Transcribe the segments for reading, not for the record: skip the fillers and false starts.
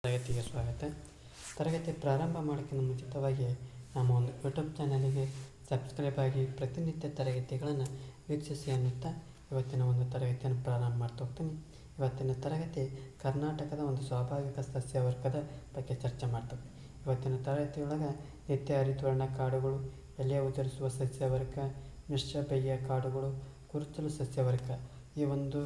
ತರಗತಿಗೆ ಸ್ವಾಗತ. ತರಗತಿ ಪ್ರಾರಂಭ ಮಾಡೋಕ್ಕಿಂತ ಮುಂಚಿತವಾಗಿ ನಮ್ಮ ಒಂದು ಯೂಟ್ಯೂಬ್ ಚಾನಲಿಗೆ ಸಬ್ಸ್ಕ್ರೈಬ್ ಆಗಿ ಪ್ರತಿನಿತ್ಯ ತರಗತಿಗಳನ್ನು ವೀಕ್ಷಿಸಿ ಅನ್ನುತ್ತಾ ಇವತ್ತಿನ ಒಂದು ತರಗತಿಯನ್ನು ಪ್ರಾರಂಭ ಮಾಡ್ತಾ ಹೋಗ್ತೀನಿ. ಇವತ್ತಿನ ತರಗತಿ ಕರ್ನಾಟಕದ ಒಂದು ಸ್ವಾಭಾವಿಕ ಸಸ್ಯವರ್ಗದ ಬಗ್ಗೆ ಚರ್ಚೆ ಮಾಡ್ತವೆ. ಇವತ್ತಿನ ತರಗತಿಯೊಳಗೆ ನಿತ್ಯ ಹರಿದ್ವರ್ಣ ಕಾಡುಗಳು, ಎಲೆ ಉದುರಿಸುವ ಸಸ್ಯವರ್ಗ, ಮಿಶ್ರ ಬಗೆಯ ಕಾಡುಗಳು, ಕುರುಚಲು ಸಸ್ಯವರ್ಗ ಈ ಒಂದು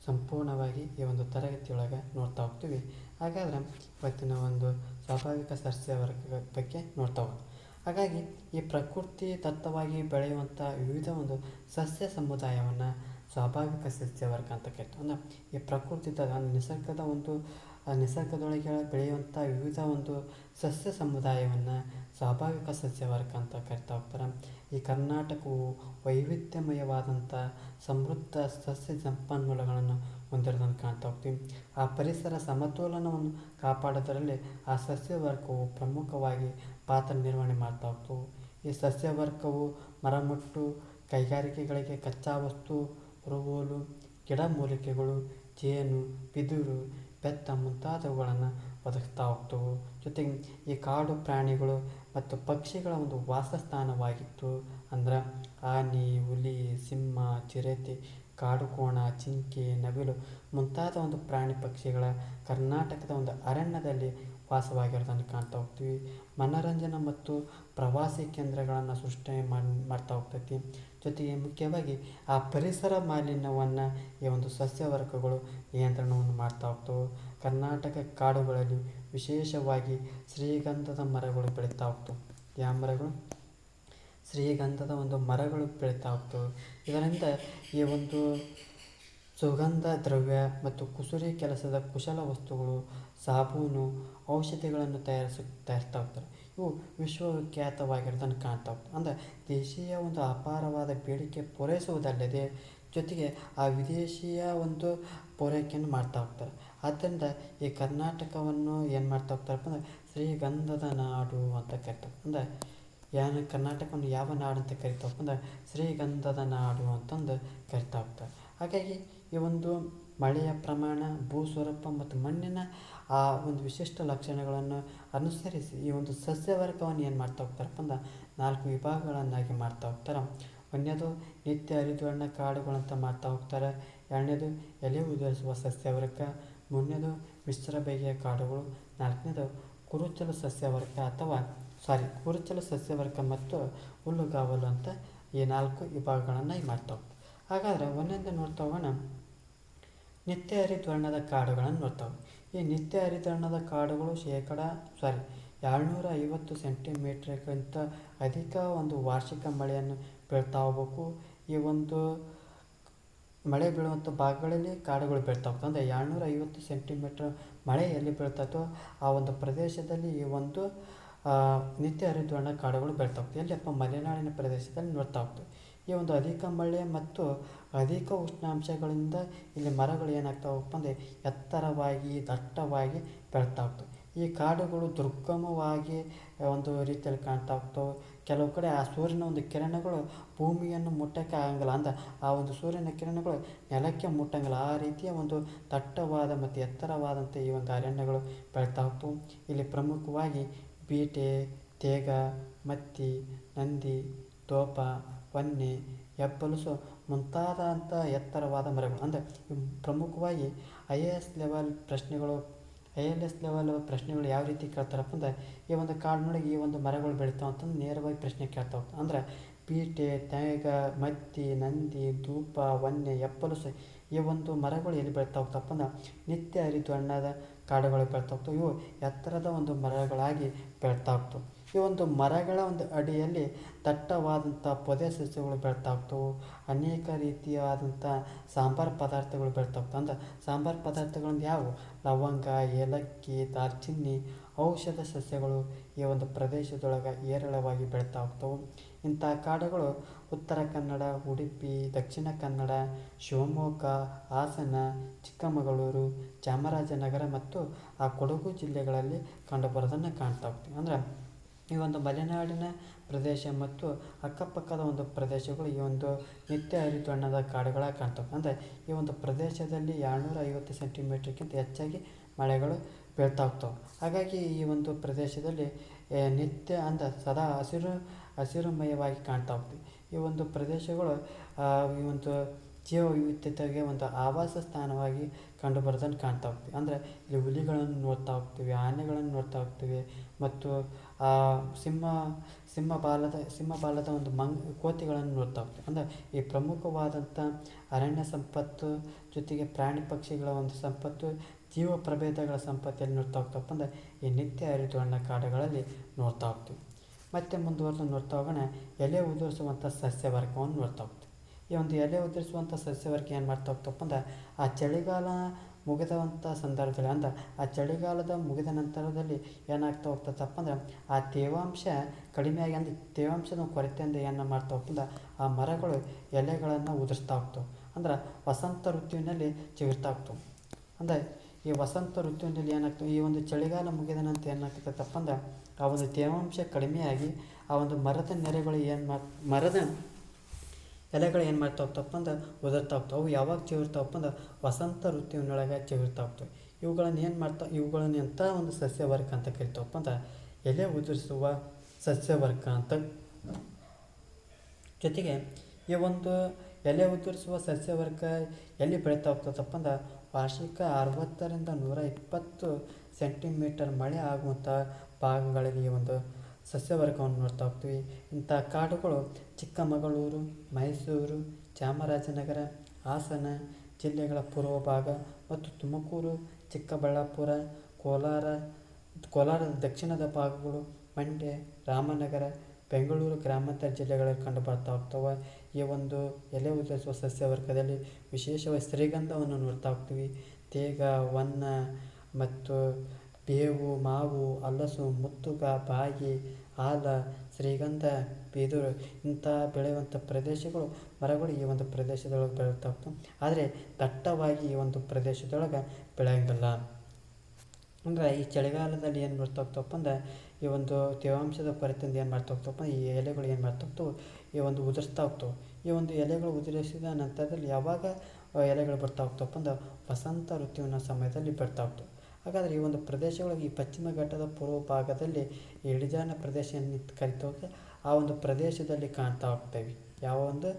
ಸಂಪೂರ್ಣವಾಗಿ ಈ ಒಂದು ತರಗತಿಯೊಳಗೆ ನೋಡ್ತಾ ಹೋಗ್ತೀವಿ. ಹಾಗಾದರೆ ಇವತ್ತಿನ ಒಂದು ಸ್ವಾಭಾವಿಕ ಸಸ್ಯವರ್ಗದ ಬಗ್ಗೆ ನೋಡ್ತಾ ಹೋಗೋಣ. ಹಾಗಾಗಿ ಈ ಪ್ರಕೃತಿ ದತ್ತವಾಗಿ ಬೆಳೆಯುವಂಥ ವಿವಿಧ ಒಂದು ಸಸ್ಯ ಸಮುದಾಯವನ್ನು ಸ್ವಾಭಾವಿಕ ಸಸ್ಯವರ್ಗ ಅಂತ ಕರಿತೀವಿ. ಅಂದರೆ ಈ ಪ್ರಕೃತಿ ನಿಸರ್ಗದೊಳಗೆ ಬೆಳೆಯುವಂಥ ವಿವಿಧ ಒಂದು ಸಸ್ಯ ಸಮುದಾಯವನ್ನು ಸ್ವಾಭಾವಿಕ ಸಸ್ಯವರ್ಗ ಅಂತ ಕರಿತಾ ಹೋಗ್ತಾರೆ. ಈ ಕರ್ನಾಟಕವು ವೈವಿಧ್ಯಮಯವಾದಂಥ ಸಮೃದ್ಧ ಸಸ್ಯ ಸಂಪನ್ಮೂಲಗಳನ್ನು ಹೊಂದಿರೋದನ್ನು ಕಾಣ್ತಾ ಹೋಗ್ತೀವಿ. ಆ ಪರಿಸರ ಸಮತೋಲನವನ್ನು ಕಾಪಾಡೋದರಲ್ಲಿ ಆ ಸಸ್ಯವರ್ಗವು ಪ್ರಮುಖವಾಗಿ ಪಾತ್ರ ನಿರ್ವಹಣೆ ಮಾಡ್ತಾ ಹೋಗ್ತವೆ. ಈ ಸಸ್ಯವರ್ಗವು ಮರಮುಟ್ಟು ಕೈಗಾರಿಕೆಗಳಿಗೆ ಕಚ್ಚಾ ವಸ್ತು, ಕುರುಗೋಲು, ಗಿಡಮೂಲಿಕೆಗಳು, ಜೇನು, ಬಿದಿರು, ಬೆತ್ತ ಮುಂತಾದವುಗಳನ್ನು ಒದಗಿಸ್ತಾ ಹೋಗ್ತವೆ. ಜೊತೆಗೆ ಈ ಕಾಡು ಪ್ರಾಣಿಗಳು ಮತ್ತು ಪಕ್ಷಿಗಳ ಒಂದು ವಾಸಸ್ಥಾನವಾಗಿತ್ತು. ಅಂದ್ರೆ ಆನೆ, ಹುಲಿ, ಸಿಂಹ, ಚಿರತೆ, ಕಾಡುಕೋಣ, ಜಿಂಕೆ, ನವಿಲು ಮುಂತಾದ ಒಂದು ಪ್ರಾಣಿ ಪಕ್ಷಿಗಳ ಕರ್ನಾಟಕದ ಒಂದು ಅರಣ್ಯದಲ್ಲಿ ವಾಸವಾಗಿರೋದನ್ನು ಕಾಣ್ತಾ ಹೋಗ್ತೀವಿ. ಮನೋರಂಜನಾ ಮತ್ತು ಪ್ರವಾಸಿ ಕೇಂದ್ರಗಳನ್ನು ಸೃಷ್ಟಿ ಮಾಡ್ತಾ ಹೋಗ್ತೈತಿ. ಜೊತೆಗೆ ಮುಖ್ಯವಾಗಿ ಆ ಪರಿಸರ ಮಾಲಿನ್ಯವನ್ನು ಈ ಒಂದು ಸಸ್ಯವರ್ಗಗಳು ನಿಯಂತ್ರಣವನ್ನು ಮಾಡ್ತಾ ಹೋಗ್ತವೆ. ಕರ್ನಾಟಕ ಕಾಡುಗಳಲ್ಲಿ ವಿಶೇಷವಾಗಿ ಶ್ರೀಗಂಧದ ಮರಗಳು ಬೆಳೀತಾ ಹೋಗ್ತವೆ. ಯಾವ ಮರಗಳು? ಶ್ರೀಗಂಧದ ಒಂದು ಮರಗಳು ಬೆಳೀತಾ ಹೋಗ್ತವೆ. ಇದರಿಂದ ಈ ಒಂದು ಸುಗಂಧ ದ್ರವ್ಯ ಮತ್ತು ಕುಸುರಿ ಕೆಲಸದ ಕುಶಲ ವಸ್ತುಗಳು, ಸಾಬೂನು, ಔಷಧಿಗಳನ್ನು ತಯಾರಿಸ್ತಾ ಹೋಗ್ತಾರೆ. ಇವು ವಿಶ್ವವಿಖ್ಯಾತವಾಗಿರೋದನ್ನು ಕಾಣ್ತಾ ಹೋಗ್ತವೆ. ಅಂದರೆ ದೇಶೀಯ ಒಂದು ಅಪಾರವಾದ ಬೇಡಿಕೆ ಪೂರೈಸುವುದಲ್ಲದೆ ಜೊತೆಗೆ ಆ ವಿದೇಶಿಯ ಒಂದು ಪೂರೈಕೆಯನ್ನು ಮಾಡ್ತಾ ಹೋಗ್ತಾರೆ. ಆದ್ದರಿಂದ ಈ ಕರ್ನಾಟಕವನ್ನು ಏನು ಮಾಡ್ತಾ ಹೋಗ್ತಾರಪ್ಪ ಅಂದರೆ ಶ್ರೀಗಂಧದ ನಾಡು ಅಂತ ಕರಿತಾರೆ. ಅಂದರೆ ಕರ್ನಾಟಕವನ್ನು ಯಾವ ನಾಡು ಅಂತ ಕರಿತಾವಪ್ಪ ಅಂದರೆ ಶ್ರೀಗಂಧದ ನಾಡು ಅಂತಂದು ಕರಿತಾ ಹೋಗ್ತಾರೆ. ಹಾಗಾಗಿ ಈ ಒಂದು ಮಳೆಯ ಪ್ರಮಾಣ, ಭೂಸ್ವರೂಪ ಮತ್ತು ಮಣ್ಣಿನ ಆ ಒಂದು ವಿಶಿಷ್ಟ ಲಕ್ಷಣಗಳನ್ನು ಅನುಸರಿಸಿ ಈ ಒಂದು ಸಸ್ಯವರ್ಗವನ್ನು ಏನು ಮಾಡ್ತಾ ಹೋಗ್ತಾರಪ್ಪ ಅಂದ್ರೆ 4 ವಿಭಾಗಗಳನ್ನಾಗಿ ಮಾಡ್ತಾ ಹೋಗ್ತಾರೆ. ಒಂದನೇದು ನಿತ್ಯ ಹರಿದ್ವರ್ಣ ಕಾಡುಗಳಂತ ಮಾಡ್ತಾ ಹೋಗ್ತಾರೆ. ಎರಡನೇದು ಎಲೆ ಉದುರಿಸುವ ಸಸ್ಯವರ್ಗ, ಮೂರನೇದು ಮಿಶ್ರ ಬಗೆಯ ಕಾಡುಗಳು, ನಾಲ್ಕನೇದು ಕುರುಚಲು ಸಸ್ಯವರ್ಗ ಮತ್ತು ಹುಲ್ಲುಗಾವಲು ಅಂತ ಈ 4 ವಿಭಾಗಗಳನ್ನು ಮಾಡ್ತಾ ಹೋಗ್ತಾರೆ. ಹಾಗಾದರೆ ಒಂದೊಂದು ನೋಡ್ತಾ ಹೋಗೋಣ. ನಿತ್ಯ ಹರಿದ್ವರ್ಣದ ಕಾಡುಗಳನ್ನು ನೋಡ್ತಾವೆ. ಈ ನಿತ್ಯ ಹರಿದ್ವರ್ಣದ ಕಾಡುಗಳು 750 ಸೆಂಟಿಮೀಟರ್ಗಿಂತ ಅಧಿಕ ಒಂದು ವಾರ್ಷಿಕ ಮಳೆಯನ್ನು ಬೀಳ್ತಾ ಹೋಗ್ಬೇಕು. ಈ ಒಂದು ಮಳೆ ಬೀಳುವಂಥ ಭಾಗಗಳಲ್ಲಿ ಕಾಡುಗಳು ಬೀಳ್ತಾ ಹೋಗ್ತವೆ. ಅಂದರೆ 750 ಸೆಂಟಿಮೀಟರ್ ಮಳೆ ಎಲ್ಲಿ ಬೀಳ್ತದೋ ಆ ಒಂದು ಪ್ರದೇಶದಲ್ಲಿ ಈ ಒಂದು ನಿತ್ಯ ಹರಿದ್ವರ್ಣ ಕಾಡುಗಳು ಬೆಳ್ತಾ ಹೋಗ್ತವೆ. ಎಲ್ಲಿಯಪ್ಪ? ಮಲೆನಾಡಿನ ಪ್ರದೇಶದಲ್ಲಿ ನೋಡ್ತಾ ಹೋಗ್ತವೆ. ಈ ಒಂದು ಅಧಿಕ ಮಳೆ ಮತ್ತು ಅಧಿಕ ಉಷ್ಣಾಂಶಗಳಿಂದ ಇಲ್ಲಿ ಮರಗಳು ಏನಾಗ್ತಾ ಹೋಗಪ್ಪ ಅಂದರೆ ಎತ್ತರವಾಗಿ ದಟ್ಟವಾಗಿ ಬೆಳ್ತಾ ಹೋಗ್ತವೆ. ಈ ಕಾಡುಗಳು ದುರ್ಗಮವಾಗಿ ಒಂದು ರೀತಿಯಲ್ಲಿ ಕಾಣ್ತಾ ಹೋಗ್ತವೆ. ಕೆಲವು ಕಡೆ ಆ ಸೂರ್ಯನ ಒಂದು ಕಿರಣಗಳು ಭೂಮಿಯನ್ನು ಮುಟ್ಟಕ್ಕೆ ಆಗಂಗಿಲ್ಲ. ಅಂದರೆ ಆ ಒಂದು ಸೂರ್ಯನ ಕಿರಣಗಳು ನೆಲಕ್ಕೆ ಮುಟ್ಟಂಗಿಲ್ಲ. ಆ ರೀತಿಯ ಒಂದು ದಟ್ಟವಾದ ಮತ್ತು ಎತ್ತರವಾದಂಥ ಈ ಒಂದು ಅರಣ್ಯಗಳು ಬೆಳ್ತಾ ಹೋಗ್ತವೆ. ಇಲ್ಲಿ ಪ್ರಮುಖವಾಗಿ ಬೀಟೆ, ತೇಗ, ಮತ್ತಿ, ನಂದಿ, ತೋಪ, ವನ್ನೆ, ಹೆಬ್ಬಲಸು ಮುಂತಾದಂಥ ಎತ್ತರವಾದ ಮರಗಳು. ಅಂದರೆ ಪ್ರಮುಖವಾಗಿ IAS ಲೆವೆಲ್ ಪ್ರಶ್ನೆಗಳು ಯಾವ ರೀತಿ ಕೇಳ್ತಾರಪ್ಪ ಅಂದರೆ ಈ ಒಂದು ಕಾಡಿನೊಳಗೆ ಈ ಒಂದು ಮರಗಳು ಬೆಳಿತಾವೆ ಅಂತಂದು ನೇರವಾಗಿ ಪ್ರಶ್ನೆ ಕೇಳ್ತಾ ಹೋಗ್ತವೆ. ಅಂದರೆ ಬೀಟೆ, ತೇಗ, ಮತ್ತಿ, ನಂದಿ, ಧೂಪ, ವನ್ನೆ, ಹೆಬ್ಬಲಸು ಈ ಒಂದು ಮರಗಳು ಎಲ್ಲಿ ಬೆಳ್ತಾ ಹೋಗ್ತಪ್ಪ ಅಂದ್ರೆ ನಿತ್ಯ ಹರಿದ್ವರ್ಣದ ಕಾಡುಗಳು ಬೆಳ್ತಾ ಹೋಗ್ತವೆ. ಇವು ಎತ್ತರದ ಒಂದು ಮರಗಳಾಗಿ ಬೆಳ್ತಾ ಹೋಗ್ತವೆ. ಈ ಒಂದು ಮರಗಳ ಒಂದು ಅಡಿಯಲ್ಲಿ ದಟ್ಟವಾದಂಥ ಪೊದೆ ಸಸ್ಯಗಳು ಬೆಳ್ತಾ ಹೋಗ್ತವೆ. ಅನೇಕ ರೀತಿಯಾದಂಥ ಸಾಂಬಾರು ಪದಾರ್ಥಗಳು ಬೆಳ್ತಾ ಹೋಗ್ತವೆ. ಅಂದರೆ ಸಾಂಬಾರು ಪದಾರ್ಥಗಳಂದು ಯಾವುವು? ಲವಂಗ, ಏಲಕ್ಕಿ, ದಾಲ್ಚಿನ್ನಿ, ಔಷಧ ಸಸ್ಯಗಳು ಈ ಒಂದು ಪ್ರದೇಶದೊಳಗೆ ಹೇರಳವಾಗಿ ಬೆಳ್ತಾ ಹೋಗ್ತವೆ. ಇಂಥ ಕಾಡುಗಳು ಉತ್ತರ ಕನ್ನಡ, ಉಡುಪಿ, ದಕ್ಷಿಣ ಕನ್ನಡ, ಶಿವಮೊಗ್ಗ, ಹಾಸನ, ಚಿಕ್ಕಮಗಳೂರು, ಚಾಮರಾಜನಗರ ಮತ್ತು ಆ ಕೊಡಗು ಜಿಲ್ಲೆಗಳಲ್ಲಿ ಕಂಡುಬರೋದನ್ನು ಕಾಣ್ತಾ ಹೋಗ್ತೀವಿ. ಅಂದರೆ ಈ ಒಂದು ಮಲೆನಾಡಿನ ಪ್ರದೇಶ ಮತ್ತು ಅಕ್ಕಪಕ್ಕದ ಒಂದು ಪ್ರದೇಶಗಳು ಈ ಒಂದು ನಿತ್ಯ ಹರಿದ್ವರ್ಣದ ಕಾಡುಗಳಾಗಿ ಕಾಣ್ತವೆ. ಅಂದರೆ ಈ ಒಂದು ಪ್ರದೇಶದಲ್ಲಿ 750 ಸೆಂಟಿಮೀಟರ್ಗಿಂತ ಹೆಚ್ಚಾಗಿ ಮಳೆಗಳು ಬೀಳ್ತಾ ಹೋಗ್ತವೆ. ಹಾಗಾಗಿ ಈ ಒಂದು ಪ್ರದೇಶದಲ್ಲಿ ನಿತ್ಯ ಸದಾ ಹಸಿರುಮಯವಾಗಿ ಕಾಣ್ತಾ ಹೋಗ್ತೀವಿ. ಈ ಒಂದು ಪ್ರದೇಶಗಳು ಈ ಒಂದು ಜೀವ ವೈವಿಧ್ಯತೆಗೆ ಒಂದು ಆವಾಸ ಸ್ಥಾನವಾಗಿ ಕಂಡುಬರೋದನ್ನು ಕಾಣ್ತಾ ಹೋಗ್ತೀವಿ. ಅಂದರೆ ಇಲ್ಲಿ ಹುಲಿಗಳನ್ನು ನೋಡ್ತಾ ಹೋಗ್ತೀವಿ, ಆನೆಗಳನ್ನು ನೋಡ್ತಾ ಹೋಗ್ತೀವಿ, ಮತ್ತು ಸಿಂಹ ಬಾಲದ ಒಂದು ಕೋತಿಗಳನ್ನು ನೋಡ್ತಾ ಹೋಗ್ತೀವಿ. ಅಂದರೆ ಈ ಪ್ರಮುಖವಾದಂಥ ಅರಣ್ಯ ಸಂಪತ್ತು ಜೊತೆಗೆ ಪ್ರಾಣಿ ಪಕ್ಷಿಗಳ ಒಂದು ಸಂಪತ್ತು, ಜೀವ ಪ್ರಭೇದಗಳ ಸಂಪತ್ತಿಯಲ್ಲಿ ನೋಡ್ತಾ ಹೋಗ್ತಪ್ಪ ಅಂದರೆ ಈ ನಿತ್ಯ ಹರಿದ್ವರ್ಣ ಕಾಡುಗಳಲ್ಲಿ ನೋಡ್ತಾ ಹೋಗ್ತೀವಿ. ಮತ್ತೆ ಮುಂದುವರೆದು ನೋಡ್ತಾ ಹೋಗೋಣ, ಎಲೆ ಉದುರಿಸುವಂಥ ಸಸ್ಯವರ್ಗವನ್ನು ನೋಡ್ತಾ ಹೋಗ್ತೀವಿ. ಈ ಒಂದು ಎಲೆ ಉದುರಿಸುವಂಥ ಸಸ್ಯವರ್ಗ ಏನು ಮಾಡ್ತಾ ಹೋಗ್ತಪ್ಪ ಅಂದ್ರೆ ಆ ಚಳಿಗಾಲ ಮುಗಿದಂಥ ಸಂದರ್ಭದಲ್ಲಿ, ಅಂದ್ರೆ ಆ ಚಳಿಗಾಲದ ಮುಗಿದ ನಂತರದಲ್ಲಿ ಏನಾಗ್ತಾ ಹೋಗ್ತದಪ್ಪ ಅಂದ್ರೆ ಆ ತೇವಾಂಶ ಕಡಿಮೆಯಾಗಿ, ಅಂದರೆ ತೇವಾಂಶದ ಕೊರತೆಯಿಂದ ಏನು ಮಾಡ್ತಾ ಹೋಗ್ತದೆ, ಆ ಮರಗಳು ಎಲೆಗಳನ್ನು ಉದುರಿಸ್ತಾ ಹೋಗ್ತವೆ. ಅಂದ್ರೆ ವಸಂತ ಋತುವಿನಲ್ಲಿ ಚಿಗುರ್ತಾ ಹೋಗ್ತವೆ. ಅಂದರೆ ಈ ವಸಂತ ಋತುವಿನಲ್ಲಿ ಏನಾಗ್ತವೆ, ಈ ಒಂದು ಚಳಿಗಾಲ ಮುಗಿದ ನಂತರ ಏನಾಗ್ತದಪ್ಪ ಅಂದ್ರೆ ಆ ಒಂದು ತೇವಾಂಶ ಕಡಿಮೆಯಾಗಿ ಆ ಒಂದು ಮರದ ನೆರೆಗಳು ಮರದ ಎಲೆಗಳು ಏನು ಮಾಡ್ತಾ ಹೋಗ್ತಪ್ಪ ಅಂದ್ರೆ ಉದುರ್ತಾ ಹೋಗ್ತವೆ. ಅವು ಯಾವಾಗ ಚಿಗುರ್ತಾವಪ್ಪ ಅಂದ್ರೆ ವಸಂತ ಋತುವಿನೊಳಗೆ ಚಿಗುರ್ತಾ ಹೋಗ್ತವೆ. ಇವುಗಳನ್ನು ಎಂಥ ಒಂದು ಸಸ್ಯವರ್ಗ ಅಂತ ಕರಿತಾವಪ್ಪ ಅಂದ್ರೆ ಎಲೆ ಉದುರಿಸುವ ಸಸ್ಯವರ್ಗ ಅಂತ. ಜೊತೆಗೆ ಈ ಒಂದು ಎಲೆ ಉದುರಿಸುವ ಸಸ್ಯವರ್ಗ ಎಲ್ಲಿ ಬೆಳೀತಾ ಹೋಗ್ತದಪ್ಪ ಅಂದ್ರೆ ವಾರ್ಷಿಕ 60ರಿಂದ 120 ಸೆಂಟಿಮೀಟರ್ ಮಳೆ ಆಗುವಂಥ ಭಾಗಗಳಲ್ಲಿ ಈ ಒಂದು ಸಸ್ಯವರ್ಗವನ್ನು ನೋಡ್ತಾ ಹೋಗ್ತೀವಿ. ಇಂಥ ಕಾಡುಗಳು ಚಿಕ್ಕಮಗಳೂರು, ಮೈಸೂರು, ಚಾಮರಾಜನಗರ, ಹಾಸನ ಜಿಲ್ಲೆಗಳ ಪೂರ್ವ ಭಾಗ ಮತ್ತು ತುಮಕೂರು, ಚಿಕ್ಕಬಳ್ಳಾಪುರ, ಕೋಲಾರದ ದಕ್ಷಿಣದ ಭಾಗಗಳು, ಮಂಡ್ಯ, ರಾಮನಗರ, ಬೆಂಗಳೂರು ಗ್ರಾಮಾಂತರ ಜಿಲ್ಲೆಗಳಲ್ಲಿ ಕಂಡು ಬರ್ತಾ ಹೋಗ್ತವೆ. ಈ ಒಂದು ಎಲೆ ಉದುರಿಸುವ ಸಸ್ಯವರ್ಗದಲ್ಲಿ ವಿಶೇಷವಾಗಿ ಶ್ರೀಗಂಧವನ್ನು ನೋಡ್ತಾ ಹೋಗ್ತೀವಿ. ತೇಗ, ಹೊನ್ನ ಮತ್ತು ಬೇವು, ಮಾವು, ಹಲಸು, ಮುತ್ತುಗ, ಬಾಗಿ, ಆಲ, ಶ್ರೀಗಂಧ, ಬಿದಿರು ಇಂಥ ಬೆಳೆಯುವಂಥ ಮರಗಳು ಈ ಒಂದು ಪ್ರದೇಶದೊಳಗೆ ಬೆಳೀತಾ ಹೋಗ್ತವೆ. ಆದರೆ ದಟ್ಟವಾಗಿ ಈ ಒಂದು ಪ್ರದೇಶದೊಳಗೆ ಬೆಳೆಯಂಗಿಲ್ಲ. ಅಂದರೆ ಈ ಚಳಿಗಾಲದಲ್ಲಿ ಏನು ಮಾಡ್ತಾ ಹೋಗ್ತವಪ್ಪ ಅಂದ್ರೆ ಈ ಒಂದು ತೇವಾಂಶದ ಕೊರತೆಯಿಂದ ಏನು ಮಾಡ್ತಾ ಹೋಗ್ತವಪ್ಪ, ಈ ಎಲೆಗಳು ಏನು ಮಾಡ್ತಾ ಹೋಗ್ತವೆ, ಈ ಒಂದು ಉದುರಿಸ್ತಾ ಹೋಗ್ತವೆ. ಈ ಒಂದು ಎಲೆಗಳು ಉದುರಿಸಿದ ನಂತರದಲ್ಲಿ ಯಾವಾಗ ಎಲೆಗಳು ಬರ್ತಾ ಹೋಗ್ತವಪ್ಪ ಅಂದ್ರೆ ವಸಂತ ಋತುವಿನ ಸಮಯದಲ್ಲಿ ಬರ್ತಾ ಹೋಗ್ತವೆ. ಹಾಗಾದರೆ ಈ ಒಂದು ಪ್ರದೇಶಗಳು ಈ ಪಶ್ಚಿಮ ಘಟ್ಟದ ಪೂರ್ವ ಭಾಗದಲ್ಲಿ ಇಳಿಜಾರಿನ ಪ್ರದೇಶ ಕರಿತಾ ಆ ಒಂದು ಪ್ರದೇಶದಲ್ಲಿ ಕಾಣ್ತಾ ಹೋಗ್ತೇವೆ. ಯಾವ ಒಂದು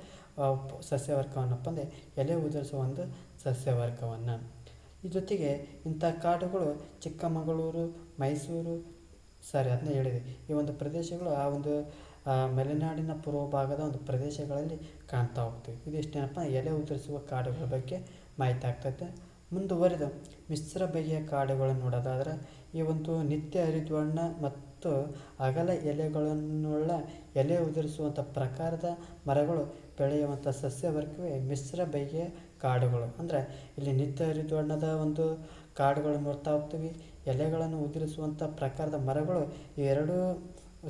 ಸಸ್ಯವರ್ಗವನ್ನಪ್ಪ ಅಂದರೆ ಎಲೆ ಉದುರಿಸುವ ಒಂದು ಸಸ್ಯವರ್ಗವನ್ನು. ಈ ಜೊತೆಗೆ ಇಂಥ ಕಾಡುಗಳು ಚಿಕ್ಕಮಗಳೂರು, ಮೈಸೂರು, ಅದನ್ನೇ ಹೇಳಿದೆ. ಈ ಒಂದು ಪ್ರದೇಶಗಳು ಆ ಒಂದು ಮಲೆನಾಡಿನ ಪೂರ್ವ ಭಾಗದ ಒಂದು ಪ್ರದೇಶಗಳಲ್ಲಿ ಕಾಣ್ತಾ ಹೋಗ್ತೀವಿ. ಇದಿಷ್ಟೇನಪ್ಪ ಎಲೆ ಉದುರಿಸುವ ಕಾಡುಗಳ ಬಗ್ಗೆ ಮಾಹಿತಿ ಆಗ್ತೈತೆ. ಮುಂದುವರೆದು ಮಿಶ್ರ ಬಗೆಯ ಕಾಡುಗಳನ್ನು ನೋಡೋದಾದರೆ ಈ ಒಂದು ನಿತ್ಯ ಹರಿದ್ವರ್ಣ ಮತ್ತು ಅಗಲ ಎಲೆಗಳನ್ನುಳ್ಳ ಎಲೆ ಉದುರಿಸುವಂಥ ಪ್ರಕಾರದ ಮರಗಳು ಬೆಳೆಯುವಂಥ ಸಸ್ಯವರ್ಗವೇ ಮಿಶ್ರ ಬಗೆಯ ಕಾಡುಗಳು. ಅಂದರೆ ಇಲ್ಲಿ ನಿತ್ಯ ಹರಿದ್ವರ್ಣದ ಒಂದು ಕಾಡುಗಳನ್ನು ನೋಡ್ತಾ ಹೋಗ್ತೀವಿ. ಎಲೆಗಳನ್ನು ಉದುರಿಸುವಂಥ ಪ್ರಕಾರದ ಮರಗಳು ಈ ಎರಡೂ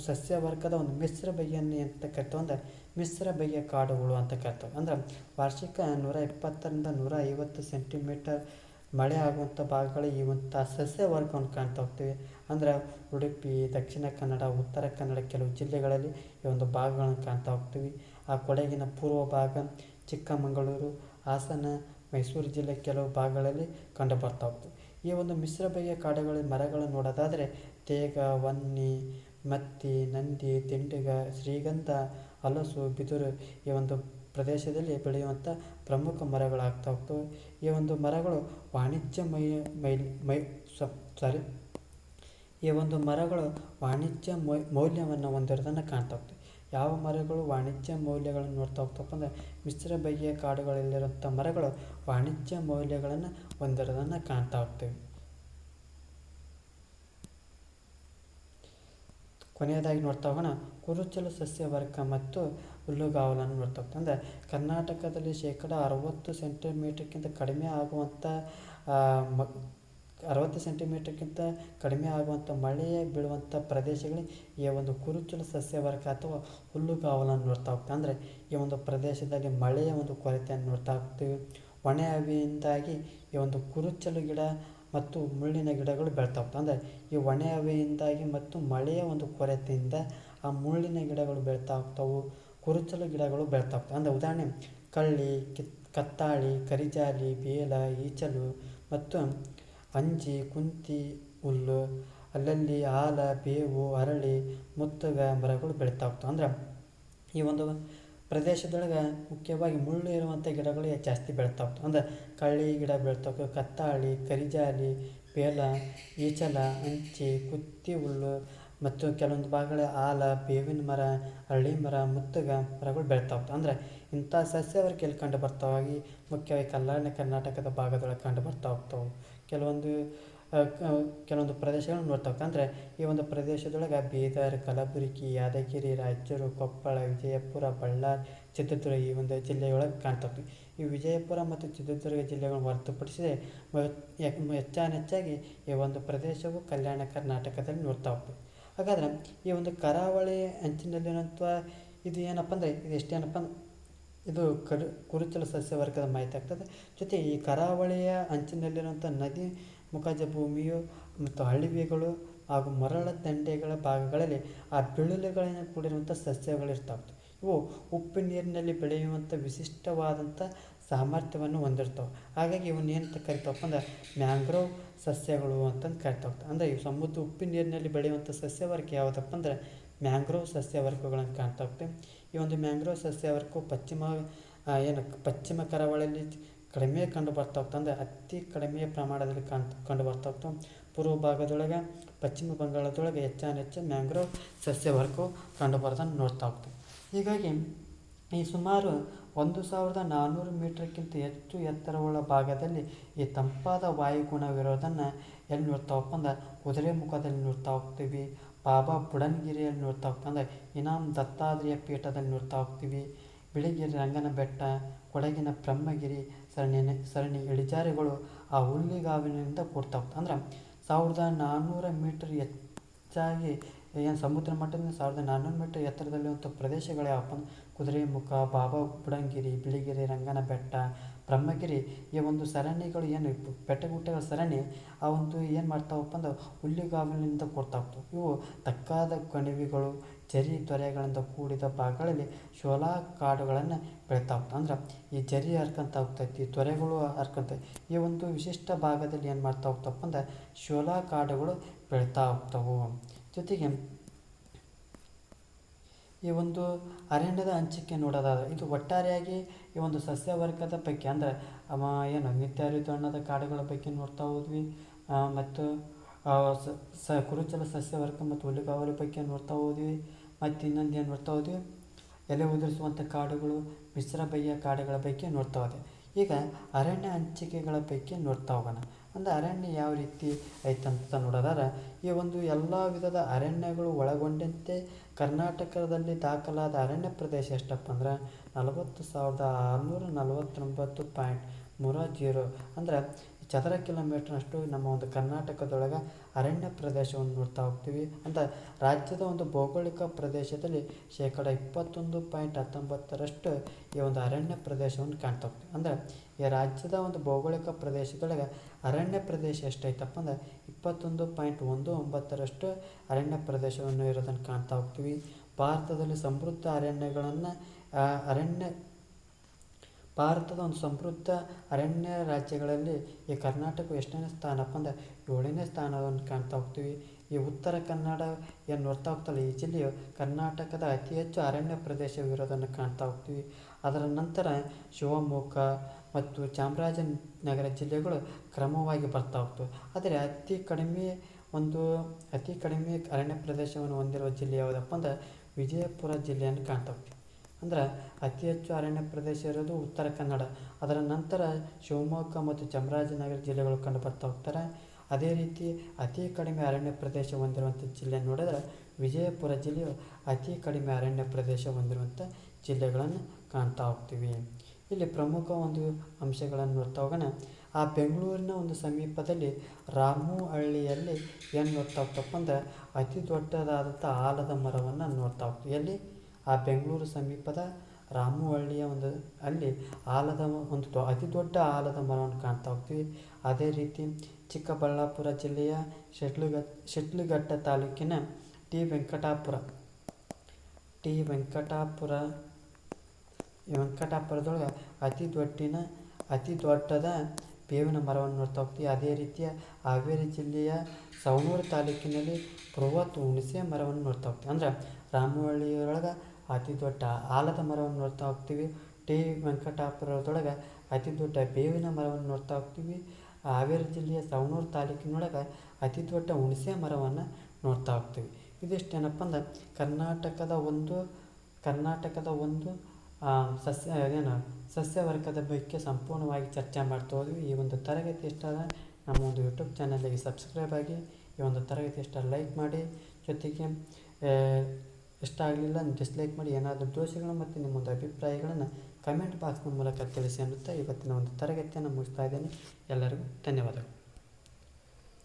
ಸಸ್ಯವರ್ಗದ ಒಂದು ಮಿಶ್ರ ಬಗೆಯನ್ನು ಅಂತ ಕರಿತಾವೆ, ಅಂದರೆ ಮಿಶ್ರ ಬಗೆಯ ಕಾಡುಗಳು ಅಂತ ಕರಿತಾವೆ. ಅಂದರೆ ವಾರ್ಷಿಕ 120ರಿಂದ 150 ಸೆಂಟಿಮೀಟರ್ ಮಳೆ ಆಗುವಂಥ ಭಾಗಗಳು ಇವಂಥ ಸಸ್ಯವರ್ಗವನ್ನು ಕಾಣ್ತಾ ಹೋಗ್ತೀವಿ. ಅಂದರೆ ಉಡುಪಿ, ದಕ್ಷಿಣ ಕನ್ನಡ, ಉತ್ತರ ಕನ್ನಡ ಕೆಲವು ಜಿಲ್ಲೆಗಳಲ್ಲಿ ಈ ಒಂದು ಭಾಗಗಳನ್ನು ಕಾಣ್ತಾ ಹೋಗ್ತೀವಿ. ಆ ಕೊಡಗಿನ ಪೂರ್ವ ಭಾಗ, ಚಿಕ್ಕಮಗಳೂರು, ಹಾಸನ, ಮೈಸೂರು ಜಿಲ್ಲೆ ಕೆಲವು ಭಾಗಗಳಲ್ಲಿ ಕಂಡು ಬರ್ತಾ ಹೋಗ್ತವೆ. ಈ ಒಂದು ಮಿಶ್ರ ಬಗೆಯ ಕಾಡುಗಳಲ್ಲಿ ಮರಗಳನ್ನು ನೋಡೋದಾದರೆ ತೇಗ, ಹೊನ್ನಿ, ಮತ್ತಿ, ನಂದಿ, ತಿಂಡಿಗ, ಶ್ರೀಗಂಧ, ಹಲಸು, ಬಿದಿರು ಈ ಒಂದು ಪ್ರದೇಶದಲ್ಲಿ ಬೆಳೆಯುವಂಥ ಪ್ರಮುಖ ಮರಗಳಾಗ್ತಾ ಹೋಗ್ತವೆ. ಈ ಒಂದು ಮರಗಳು ವಾಣಿಜ್ಯ ಮೌಲ್ಯವನ್ನು ಹೊಂದಿರೋದನ್ನು ಕಾಣ್ತಾ ಹೋಗ್ತವೆ. ಯಾವ ಮರಗಳು ವಾಣಿಜ್ಯ ಮೌಲ್ಯಗಳನ್ನು ನೋಡ್ತಾ ಹೋಗ್ತಪ್ಪ ಅಂದರೆ ಮಿಶ್ರ ಬಗೆಯ ಕಾಡುಗಳಲ್ಲಿರುವಂಥ ಮರಗಳು ವಾಣಿಜ್ಯ ಮೌಲ್ಯಗಳನ್ನು ಹೊಂದಿರೋದನ್ನು ಕಾಣ್ತಾ ಹೋಗ್ತೇವೆ. ಕೊನೆಯದಾಗಿ ನೋಡ್ತಾ ಹೋಗೋಣ, ಕುರುಚಲು ಸಸ್ಯವರ್ಗ ಮತ್ತು ಹುಲ್ಲುಗಾವಲನ್ನು ನೋಡ್ತಾ ಹೋಗ್ತದೆ. ಅಂದರೆ ಕರ್ನಾಟಕದಲ್ಲಿ 60 ಸೆಂಟಿಮೀಟರ್ಗಿಂತ ಕಡಿಮೆ ಆಗುವಂಥ 60 ಸೆಂಟಿಮೀಟರ್ಗಿಂತ ಕಡಿಮೆ ಆಗುವಂಥ ಮಳೆ ಬೀಳುವಂಥ ಪ್ರದೇಶಗಳಿಗೆ ಈ ಒಂದು ಕುರುಚಲು ಸಸ್ಯವರ್ಗ ಅಥವಾ ಹುಲ್ಲುಗಾವಲನ್ನು ನೋಡ್ತಾ ಹೋಗ್ತೇವೆ. ಅಂದರೆ ಈ ಒಂದು ಪ್ರದೇಶದಲ್ಲಿ ಮಳೆಯ ಒಂದು ಕೊರತೆಯನ್ನು ನೋಡ್ತಾ ಹೋಗ್ತೀವಿ. ಒಣ ಹವೆಯಿಂದಾಗಿ ಈ ಒಂದು ಕುರುಚಲು ಗಿಡ ಮತ್ತು ಮುಳ್ಳಿನ ಗಿಡಗಳು ಬೆಳ್ತಾ ಹೋಗ್ತವೆ. ಅಂದರೆ ಈ ಒಣ ಹವೆಯಿಂದಾಗಿ ಮತ್ತು ಮಳೆಯ ಒಂದು ಕೊರತೆಯಿಂದ ಆ ಮುಳ್ಳಿನ ಗಿಡಗಳು ಬೆಳ್ತಾ ಹೋಗ್ತವೆ, ಕುರುಚಲು ಗಿಡಗಳು ಬೆಳ್ತಾ ಹೋಗ್ತವೆ. ಅಂದರೆ ಉದಾಹರಣೆ ಕಳ್ಳಿ, ಕತ್ತಾಳಿ, ಕರಿಜಾಲಿ, ಬೇಲ, ಈಚಲು ಮತ್ತು ಅಂಜಿ, ಕುಂತಿ ಹುಲ್ಲು, ಅಲ್ಲಲ್ಲಿ ಆಲ, ಬೇವು, ಅರಳಿ, ಮುತ್ತುಗ ಮರಗಳು ಬೆಳೀತಾ ಹೋಗ್ತವೆ. ಅಂದ್ರೆ ಈ ಒಂದು ಪ್ರದೇಶದೊಳಗೆ ಮುಖ್ಯವಾಗಿ ಮುಳ್ಳು ಇರುವಂಥ ಗಿಡಗಳು ಜಾಸ್ತಿ ಬೆಳೀತಾ ಹೋಗ್ತವೆ. ಅಂದ್ರೆ ಕಳ್ಳಿ ಗಿಡ ಬೆಳ್ತಾವೆ, ಕತ್ತಾಳಿ, ಕರಿಜಾಲಿ, ಬೇಲ, ಈಚಲ, ಅಂಚಿ, ಕುತ್ತಿ ಹುಲ್ಲು ಮತ್ತು ಕೆಲವೊಂದು ಭಾಗಗಳ ಆಲ, ಬೇವಿನ ಮರ, ಅರಳಿ ಮರ, ಮುತ್ತುಗ ಮರಗಳು ಬೆಳೀತಾ ಹೋಗ್ತವೆ. ಅಂದರೆ ಇಂಥ ಸಸ್ಯವರ್ಗ ಎಲ್ಲಿ ಕಂಡು ಬರ್ತಾವಾಗಿ ಮುಖ್ಯವಾಗಿ ಕಲ್ಯಾಣ ಕರ್ನಾಟಕದ ಭಾಗದೊಳಗೆ ಕಂಡು ಬರ್ತಾ ಹೋಗ್ತಾವೆ. ಕೆಲವೊಂದು ಕೆಲವೊಂದು ಪ್ರದೇಶಗಳನ್ನು ನೋಡ್ತಾ ಹೋಗ್ತವೆ. ಅಂದರೆ ಈ ಒಂದು ಪ್ರದೇಶದೊಳಗೆ ಬೀದರ್, ಕಲಬುರಗಿ, ಯಾದಗಿರಿ, ರಾಯಚೂರು, ಕೊಪ್ಪಳ, ವಿಜಯಪುರ, ಬಳ್ಳಾರಿ, ಚಿತ್ರದುರ್ಗ ಈ ಒಂದು ಜಿಲ್ಲೆಯೊಳಗೆ ಕಾಣ್ತಾ ಹೋಗ್ತೀವಿ. ಈ ವಿಜಯಪುರ ಮತ್ತು ಚಿತ್ರದುರ್ಗ ಜಿಲ್ಲೆಗಳನ್ನು ಹೊರತುಪಡಿಸಿದರೆ ಹೆಚ್ಚಾನೆಚ್ಚಾಗಿ ಈ ಒಂದು ಪ್ರದೇಶವು ಕಲ್ಯಾಣ ಕರ್ನಾಟಕದಲ್ಲಿ ನೋಡ್ತಾ ಹೋಗ್ತೀವಿ. ಹಾಗಾದರೆ ಈ ಒಂದು ಕರಾವಳಿ ಅಂಚಿನಲ್ಲಿರುವಂಥ ಇದು ಏನಪ್ಪ ಅಂದರೆ ಇದು ಎಷ್ಟೇನಪ್ಪ ಇದು ಕುರುಚಲು ಸಸ್ಯವರ್ಗದ ಮಾಹಿತಿ ಆಗ್ತದೆ. ಜೊತೆ ಈ ಕರಾವಳಿಯ ಅಂಚಿನಲ್ಲಿರುವಂಥ ನದಿ ಮುಖಜ ಭೂಮಿಯು ಮತ್ತು ಹಳ್ಳಿಗಳು ಹಾಗೂ ಮರಳ ದಂಡೆಗಳ ಭಾಗಗಳಲ್ಲಿ ಆ ಬಿಳುಲುಗಳಿಂದ ಕೂಡಿರುವಂಥ ಸಸ್ಯಗಳಿರ್ತಾವೆ. ಇವು ಉಪ್ಪು ನೀರಿನಲ್ಲಿ ಬೆಳೆಯುವಂಥ ವಿಶಿಷ್ಟವಾದಂಥ ಸಾಮರ್ಥ್ಯವನ್ನು ಹೊಂದಿರ್ತವೆ. ಹಾಗಾಗಿ ಇವನ್ನ ಏನಂತ ಕರಿತಾವಪ್ಪ ಅಂದ್ರೆ ಮ್ಯಾಂಗ್ರೋವ್ ಸಸ್ಯಗಳು ಅಂತಂದು ಕರಿತಾ ಹೋಗ್ತವೆ. ಅಂದರೆ ಇವು ಸಮುದ್ರ ಉಪ್ಪಿನ ನೀರಿನಲ್ಲಿ ಬೆಳೆಯುವಂಥ ಸಸ್ಯವರ್ಗ ಯಾವುದಪ್ಪ ಅಂದರೆ ಮ್ಯಾಂಗ್ರೋವ್ ಸಸ್ಯವರ್ಗಗಳನ್ನು ಕಾಣ್ತಾ ಹೋಗ್ತೇವೆ. ಈ ಒಂದು ಮ್ಯಾಂಗ್ರೋವ್ ಸಸ್ಯವರ್ಗವು ಪಶ್ಚಿಮ ಕರಾವಳಿಯಲ್ಲಿ ಕಡಿಮೆ ಕಂಡು ಬರ್ತಾ ಹೋಗ್ತವೆ. ಅಂದರೆ ಅತಿ ಕಡಿಮೆ ಪ್ರಮಾಣದಲ್ಲಿ ಕಂಡು ಬರ್ತಾ ಹೋಗ್ತವೆ. ಪೂರ್ವ ಭಾಗದೊಳಗೆ ಪಶ್ಚಿಮ ಬಂಗಾಳದೊಳಗೆ ಹೆಚ್ಚಾನೆಚ್ಚು ಮ್ಯಾಂಗ್ರೋವ್ ಸಸ್ಯವರ್ಗವು ಕಂಡು ಬರೋದನ್ನು ನೋಡ್ತಾ ಹೋಗ್ತವೆ. ಹೀಗಾಗಿ ಈ ಸುಮಾರು 1400 ಮೀಟರ್ಗಿಂತ ಹೆಚ್ಚು ಎತ್ತರವುಳ್ಳ ಭಾಗದಲ್ಲಿ ಈ ತಂಪಾದ ವಾಯುಗುಣವಿರೋದನ್ನು ಎಲ್ಲಿ ನೋಡ್ತಾವಪ್ಪ ಅಂದ್ರೆ ಕುದುರೆ ಮುಖದಲ್ಲಿ ನೋಡ್ತಾ ಹೋಗ್ತೀವಿ, ಬಾಬಾ ಬುಡನ್ಗಿರಿಯಲ್ಲಿ ನೋಡ್ತಾ ಹೋಗ್ತೀವಿ, ಅಂದರೆ ಇನಾಮ್ ದತ್ತಾತ್ರೇಯ ಪೀಠದಲ್ಲಿ ನೋಡ್ತಾ ಹೋಗ್ತೀವಿ, ಬಿಳಿಗಿರಿ ರಂಗನ ಬೆಟ್ಟ, ಕೊಡಗಿನ ಬ್ರಹ್ಮಗಿರಿ ಸರಣಿ ಇಳಿಜಾರುಗಳು ಆ ಹುಲ್ಲಿಗಾವಿನಿಂದ ಕೂಡ್ತಾ ಹೋಗ್ತವೆ. ಅಂದ್ರೆ 1400 ಮೀಟರ್ ಹೆಚ್ಚಾಗಿ ಏನು ಸಮುದ್ರ ಮಟ್ಟದಿಂದ 1400 ಮೀಟರ್ ಎತ್ತರದಲ್ಲಿರುವಂಥ ಪ್ರದೇಶಗಳು ಯಾವಪ್ಪ ಅಂದ್ರೆ ಕುದುರೆಮುಖ, ಬಾಬಾ ಬುಡನ್ಗಿರಿ, ಬಿಳಿಗಿರಿ ರಂಗನ ಬೆಟ್ಟ, ಬ್ರಹ್ಮಗಿರಿ ಈ ಒಂದು ಸರಣಿಗಳು ಏನು ಬೆಟ್ಟಗುಡ್ಡಗಳ ಸರಣಿ ಆ ಒಂದು ಏನು ಮಾಡ್ತಾವಪ್ಪ ಅಂದ್ರೆ ಹುಲ್ಲಿಗಾವಲಿನಿಂದ ಕೊಡ್ತಾ ಹೋಗ್ತವೆ. ಇವು ತಕ್ಕಾದ ಕಣಿವೆಗಳು, ಜರಿ ತೊರೆಗಳಿಂದ ಕೂಡಿದ ಭಾಗಗಳಲ್ಲಿ ಶೋಲಾ ಕಾಡುಗಳನ್ನು ಬೆಳೀತಾ ಹೋಗ್ತವೆ. ಅಂದ್ರೆ ಈ ಜರಿ ಹರ್ಕೊಂತ ಹೋಗ್ತೈತಿ, ತೊರೆಗಳು ಹರ್ಕೊಂತ ಈ ಒಂದು ವಿಶಿಷ್ಟ ಭಾಗದಲ್ಲಿ ಏನು ಮಾಡ್ತಾ ಹೋಗ್ತಪ್ಪ ಅಂದ್ರೆ ಶೋಲಾ ಕಾಡುಗಳು ಬೆಳೀತಾ ಹೋಗ್ತವೆ. ಜೊತೆಗೆ ಈ ಒಂದು ಅರಣ್ಯದ ಹಂಚಿಕೆ ನೋಡೋದಾದರೆ ಇದು ಒಟ್ಟಾರೆಯಾಗಿ ಈ ಒಂದು ಸಸ್ಯವರ್ಗದ ಬಗ್ಗೆ ಅಂದರೆ ನಿತ್ಯ ಹರಿದ್ವರ್ಣದ ಕಾಡುಗಳ ಬಗ್ಗೆ ನೋಡ್ತಾ ಹೋದ್ವಿ. ಮತ್ತು ಕುರುಚಲ ಸಸ್ಯವರ್ಗ ಮತ್ತು ಹುಲ್ಲುಗಾವಲು ಬಗ್ಗೆ ನೋಡ್ತಾ ಹೋದ್ವಿ. ಮತ್ತು ಇನ್ನೊಂದು ಏನು ನೋಡ್ತಾ ಹೋದ್ವಿ, ಎಲೆ ಉದುರಿಸುವಂಥ ಕಾಡುಗಳು, ಮಿಶ್ರ ಬಯ್ಯ ಕಾಡುಗಳ ಬಗ್ಗೆ ನೋಡ್ತಾ ಹೋದ್ವಿ. ಈಗ ಅರಣ್ಯ ಹಂಚಿಕೆಗಳ ಬಗ್ಗೆ ನೋಡ್ತಾ ಹೋಗೋಣ. ಅಂದರೆ ಅರಣ್ಯ ಯಾವ ರೀತಿ ಐತಂತ ನೋಡೋದಾದ್ರೆ ಈ ಒಂದು ಎಲ್ಲ ವಿಧದ ಅರಣ್ಯಗಳು ಒಳಗೊಂಡಂತೆ ಕರ್ನಾಟಕದಲ್ಲಿ ದಾಖಲಾದ ಅರಣ್ಯ ಪ್ರದೇಶ ಎಷ್ಟಪ್ಪ ಅಂದ್ರೆ 40,649.30 ಅಂದರೆ ಚದರ ಕಿಲೋಮೀಟರ್ನಷ್ಟು ನಮ್ಮ ಒಂದು ಕರ್ನಾಟಕದೊಳಗೆ ಅರಣ್ಯ ಪ್ರದೇಶವನ್ನು ನೋಡ್ತಾ ಹೋಗ್ತೀವಿ. ಅಂತ ರಾಜ್ಯದ ಒಂದು ಭೌಗೋಳಿಕ ಪ್ರದೇಶದಲ್ಲಿ 21.19% ಈ ಒಂದು ಅರಣ್ಯ ಪ್ರದೇಶವನ್ನು ಕಾಣ್ತಾ ಹೋಗ್ತೀವಿ. ಅಂದರೆ ಈ ರಾಜ್ಯದ ಒಂದು ಭೌಗೋಳಿಕ ಪ್ರದೇಶದೊಳಗೆ ಅರಣ್ಯ ಪ್ರದೇಶ ಎಷ್ಟೈತಪ್ಪ ಅಂದ್ರೆ 21.19% ಅರಣ್ಯ ಪ್ರದೇಶವನ್ನು ಇರೋದನ್ನು ಕಾಣ್ತಾ ಹೋಗ್ತೀವಿ. ಭಾರತದಲ್ಲಿ ಸಮೃದ್ಧ ಭಾರತದ ಒಂದು ಸಮೃದ್ಧ ಅರಣ್ಯ ರಾಜ್ಯಗಳಲ್ಲಿ ಈ ಕರ್ನಾಟಕ ಎಷ್ಟನೇ ಸ್ಥಾನಪ್ಪ ಅಂದರೆ 7ನೇ ಸ್ಥಾನವನ್ನು ಕಾಣ್ತಾ ಹೋಗ್ತೀವಿ. ಈ ಉತ್ತರ ಕನ್ನಡ ಏನು ನೋಡ್ತಾ ಹೋಗ್ತಲ್ಲ ಈ ಜಿಲ್ಲೆಯು ಕರ್ನಾಟಕದ ಅತಿ ಹೆಚ್ಚು ಅರಣ್ಯ ಪ್ರದೇಶವಿರೋದನ್ನು ಕಾಣ್ತಾ ಹೋಗ್ತೀವಿ. ಅದರ ನಂತರ ಶಿವಮೊಗ್ಗ ಮತ್ತು ಚಾಮರಾಜನಗರ ಜಿಲ್ಲೆಗಳು ಕ್ರಮವಾಗಿ ಬರ್ತಾ ಹೋಗ್ತವೆ. ಆದರೆ ಅತಿ ಕಡಿಮೆ ಅರಣ್ಯ ಪ್ರದೇಶವನ್ನು ಹೊಂದಿರುವ ಜಿಲ್ಲೆ ಯಾವುದಪ್ಪ ಅಂದ್ರೆ ವಿಜಯಪುರ ಜಿಲ್ಲೆಯನ್ನು ಕಾಣ್ತಾ ಹೋಗ್ತೀವಿ. ಅಂದ್ರೆ ಅತಿ ಹೆಚ್ಚು ಅರಣ್ಯ ಪ್ರದೇಶ ಇರೋದು ಉತ್ತರ ಕನ್ನಡ, ಅದರ ನಂತರ ಶಿವಮೊಗ್ಗ ಮತ್ತು ಚಾಮರಾಜನಗರ ಜಿಲ್ಲೆಗಳು ಕಂಡು ಬರ್ತಾ ಹೋಗ್ತಾರೆ. ಅದೇ ರೀತಿ ಅತಿ ಕಡಿಮೆ ಅರಣ್ಯ ಪ್ರದೇಶ ಹೊಂದಿರುವಂಥ ಜಿಲ್ಲೆ ನೋಡಿದ್ರೆ ವಿಜಯಪುರ ಜಿಲ್ಲೆಯು ಅತಿ ಕಡಿಮೆ ಅರಣ್ಯ ಪ್ರದೇಶ ಹೊಂದಿರುವಂಥ ಜಿಲ್ಲೆಗಳನ್ನು ಕಾಣ್ತಾ ಹೋಗ್ತೀವಿ. ಇಲ್ಲಿ ಪ್ರಮುಖ ಒಂದು ಅಂಶಗಳನ್ನು ನೋಡ್ತಾ ಹೋಗೋಣ. ಆ ಬೆಂಗಳೂರಿನ ಒಂದು ಸಮೀಪದಲ್ಲಿ ರಾಮುಹಳ್ಳಿಯಲ್ಲಿ ಏನು ನೋಡ್ತಾ ಹೋಗ್ತಪ್ಪ ಅಂದರೆ ಅತಿ ದೊಡ್ಡದಾದಂಥ ಆಲದ ಮರವನ್ನು ನೋಡ್ತಾ ಹೋಗ್ತೀವಿ. ಎಲ್ಲಿ ಆ ಬೆಂಗಳೂರು ಸಮೀಪದ ರಾಮುಹಳ್ಳಿಯ ಅಲ್ಲಿ ಅತಿ ದೊಡ್ಡ ಆಲದ ಮರವನ್ನು ಕಾಣ್ತಾ ಹೋಗ್ತೀವಿ. ಅದೇ ರೀತಿ ಚಿಕ್ಕಬಳ್ಳಾಪುರ ಜಿಲ್ಲೆಯ ಶಿಡ್ಲಘಟ್ಟ ತಾಲೂಕಿನ ವೆಂಕಟಾಪುರದೊಳಗೆ ಅತಿ ದೊಡ್ಡದ ಬೇವಿನ ಮರವನ್ನು ನೋಡ್ತಾ ಹೋಗ್ತೀವಿ. ಅದೇ ರೀತಿಯ ಹಾವೇರಿ ಜಿಲ್ಲೆಯ ಸವಣೂರು ತಾಲೂಕಿನಲ್ಲಿ ಬೃಹತ್ ಹುಣಸೆ ಮರವನ್ನು ನೋಡ್ತಾ ಹೋಗ್ತೀವಿ. ಅಂದರೆ ರಾಮವಳ್ಳಿಯೊಳಗೆ ಅತಿ ದೊಡ್ಡ ಆಲದ ಮರವನ್ನು ನೋಡ್ತಾ ಹೋಗ್ತೀವಿ. ಟಿ ವೆಂಕಟಾಪುರದೊಳಗೆ ಅತಿ ದೊಡ್ಡ ಬೇವಿನ ಮರವನ್ನು ನೋಡ್ತಾ ಹೋಗ್ತೀವಿ. ಹಾವೇರಿ ಜಿಲ್ಲೆಯ ಸವಣೂರು ತಾಲೂಕಿನೊಳಗೆ ಅತಿ ದೊಡ್ಡ ಹುಣಸೆ ಮರವನ್ನು ನೋಡ್ತಾ ಹೋಗ್ತೀವಿ. ಇದಿಷ್ಟೇನಪ್ಪ ಅಂದ್ರೆ ಕರ್ನಾಟಕದ ಒಂದು ಸಸ್ಯವರ್ಗದ ಬಗ್ಗೆ ಸಂಪೂರ್ಣವಾಗಿ ಚರ್ಚೆ ಮಾಡ್ತಾ ಹೋದ್ವಿ. ಈ ಒಂದು ತರಗತಿ ಇಷ್ಟ ನಮ್ಮ ಒಂದು ಯೂಟ್ಯೂಬ್ ಚಾನಲ್ಗೆ ಸಬ್ಸ್ಕ್ರೈಬ್ ಆಗಿ, ಈ ಒಂದು ತರಗತಿ ಇಷ್ಟ ಲೈಕ್ ಮಾಡಿ, ಜೊತೆಗೆ ಇಷ್ಟ ಆಗಲಿಲ್ಲ ಡಿಸ್ಲೈಕ್ ಮಾಡಿ. ಏನಾದರೂ ದೋಷಗಳು ಮತ್ತು ನಿಮ್ಮೊಂದು ಅಭಿಪ್ರಾಯಗಳನ್ನು ಕಮೆಂಟ್ ಬಾಕ್ಸ್ನ ಮೂಲಕ ತಿಳಿಸಿ ಅನ್ನುತ್ತಾ ಇವತ್ತಿನ ಒಂದು ತರಗತಿಯನ್ನು ಮುಗಿಸ್ತಾ ಇದ್ದೇನೆ. ಎಲ್ಲರಿಗೂ ಧನ್ಯವಾದಗಳು.